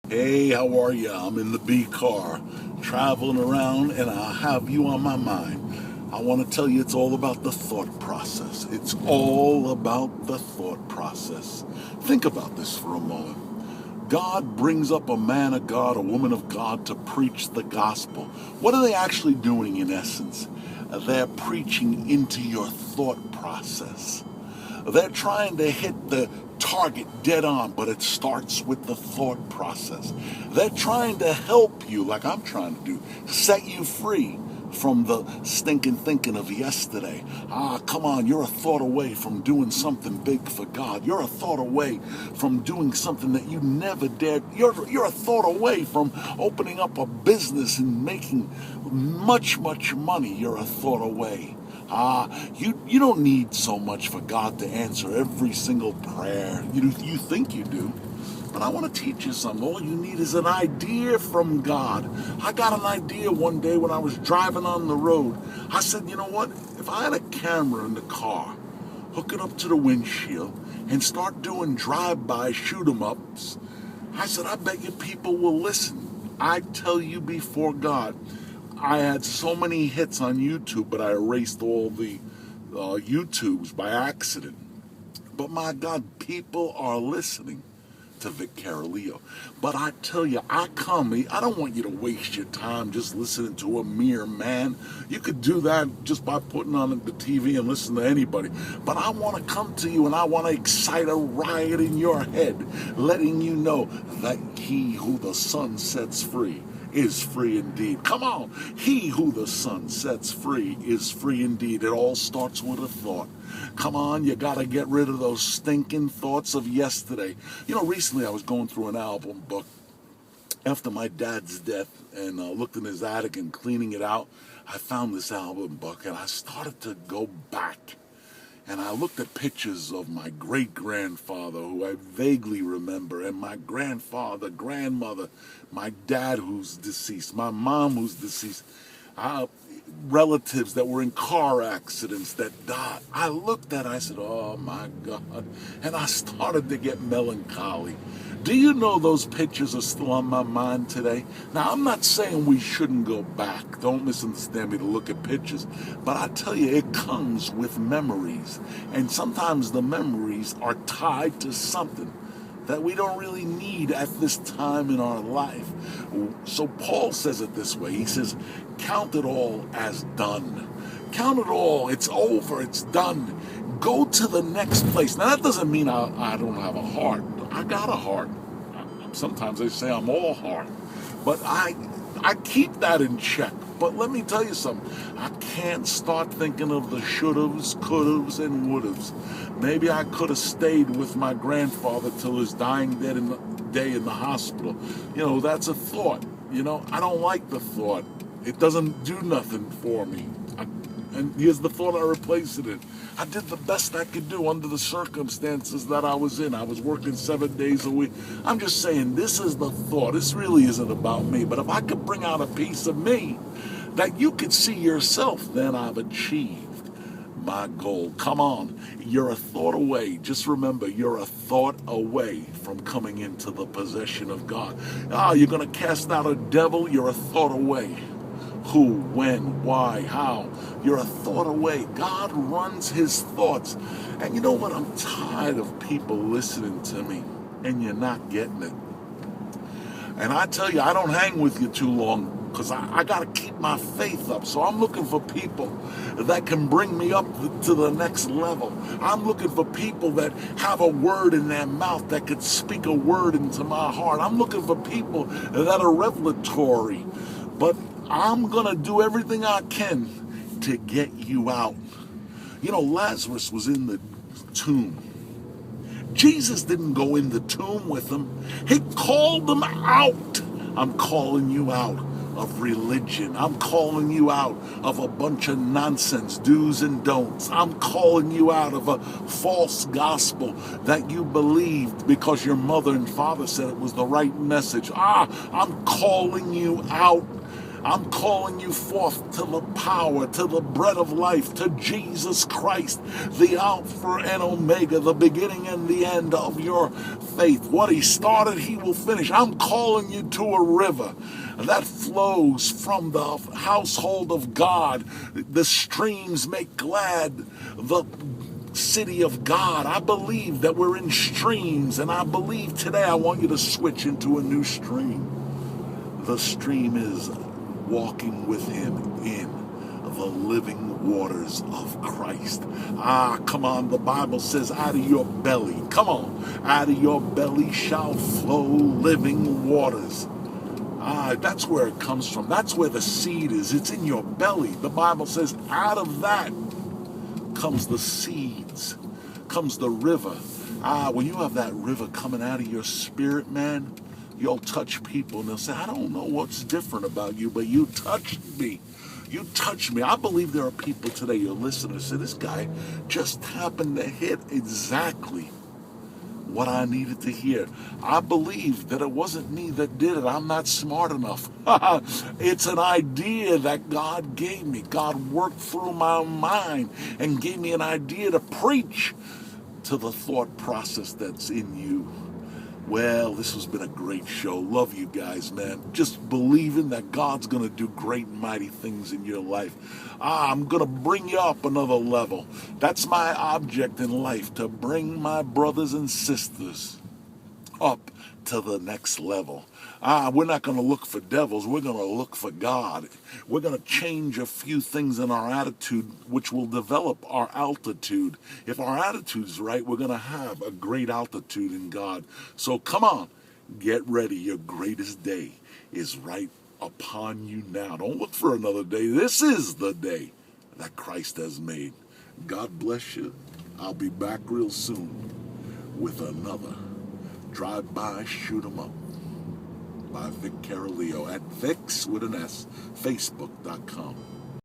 Hey, how are you? I'm in the B car, traveling around, and I have you on my mind. I want to tell you it's all about the thought process. It's all about the thought process. Think about this for a moment. God brings up a man of God, a woman of God to preach the gospel. What are they actually doing in essence? They're preaching into your thought process. They're trying to hit the target dead on, but it starts with the thought process. They're trying to help you, like I'm trying to do, set you free from the stinking thinking of yesterday. Come on, you're a thought away from doing something big for God. You're a thought away from doing something that you never dared. You're a thought away from opening up a business and making much, much money. You're a thought away. You don't need so much for God to answer every single prayer. You think you do. But I want to teach you something. All you need is an idea from God. I got an idea one day when I was driving on the road. I said, you know what? If I had a camera in the car, hook it up to the windshield, and start doing drive-by shoot-em-ups, I said, I bet you people will listen. I tell you before God, I had so many hits on YouTube, but I erased all the YouTubes by accident. But my God, people are listening to Vic Caroleo. But I tell you, I don't want you to waste your time just listening to a mere man. You could do that just by putting on the TV and listen to anybody. But I want to come to you and I want to excite a riot in your head, letting you know that he who the Son sets free is free indeed. Come on. He who the Son sets free is free indeed. It all starts with a thought. Come on, you got to get rid of those stinking thoughts of yesterday. You know, recently I was going through an album book after my dad's death and looked in his attic and cleaning it out. I found this album book and I started to go back. And I looked at pictures of my great-grandfather, who I vaguely remember, and my grandfather, grandmother, my dad who's deceased, my mom who's deceased, relatives that were in car accidents that died. I looked at it, I said, oh my God. And I started to get melancholy. Do you know those pictures are still on my mind today? Now, I'm not saying we shouldn't go back. Don't misunderstand me to look at pictures. But I tell you, it comes with memories. And sometimes the memories are tied to something that we don't really need at this time in our life. So Paul says it this way. He says, count it all as done. Count it all. It's over. It's done. Go to the next place. Now, that doesn't mean I don't have a heart. I got a heart. Sometimes they say I'm all heart. But I keep that in check. But let me tell you something. I can't start thinking of the should-haves, could-haves, and would-haves. Maybe I could have stayed with my grandfather till his dying day in the hospital. You know, that's a thought. You know, I don't like the thought. It doesn't do nothing for me. And here's the thought I replaced it in. I did the best I could do under the circumstances that I was in. I was working 7 days a week. I'm just saying, this is the thought. This really isn't about me. But if I could bring out a piece of me that you could see yourself, then I've achieved my goal. Come on. You're a thought away. Just remember, you're a thought away from coming into the possession of God. You're going to cast out a devil. You're a thought away. Who, when, why, how. You're a thought away. God runs his thoughts. And you know what? I'm tired of people listening to me and you're not getting it. And I tell you, I don't hang with you too long because I got to keep my faith up. So I'm looking for people that can bring me up to the next level. I'm looking for people that have a word in their mouth that could speak a word into my heart. I'm looking for people that are revelatory. But I'm going to do everything I can to get you out. You know, Lazarus was in the tomb. Jesus didn't go in the tomb with him. He called them out. I'm calling you out of religion. I'm calling you out of a bunch of nonsense, do's and don'ts. I'm calling you out of a false gospel that you believed because your mother and father said it was the right message. I'm calling you out. I'm calling you forth to the power, to the bread of life, to Jesus Christ, the Alpha and Omega, the beginning and the end of your faith. What he started, he will finish. I'm calling you to a river that flows from the household of God. The streams make glad the city of God. I believe that we're in streams, and I believe today I want you to switch into a new stream. The stream is walking with him in the living waters of Christ. Come on, the Bible says out of your belly, come on, out of your belly shall flow living waters. That's where it comes from. That's where the seed is. It's in your belly. The Bible says out of that comes the seeds, comes the river. When you have that river coming out of your spirit, man, you'll touch people and they'll say, I don't know what's different about you, but you touched me. You touched me. I believe there are people today, your listeners, say, this guy just happened to hit exactly what I needed to hear. I believe that it wasn't me that did it. I'm not smart enough. It's an idea that God gave me. God worked through my mind and gave me an idea to preach to the thought process that's in you. Well, this has been a great show. Love you guys, man. Just believing that God's going to do great and mighty things in your life. I'm going to bring you up another level. That's my object in life, to bring my brothers and sisters up to the next level. We're not going to look for devils. We're going to look for God. We're going to change a few things in our attitude, which will develop our altitude. If our attitude's right, we're going to have a great altitude in God. So come on, get ready. Your greatest day is right upon you now. Don't look for another day. This is the day that Christ has made. God bless you. I'll be back real soon with another Drive By, Shoot 'em Up by Vic Caroleo at Vic's with an S, Facebook.com.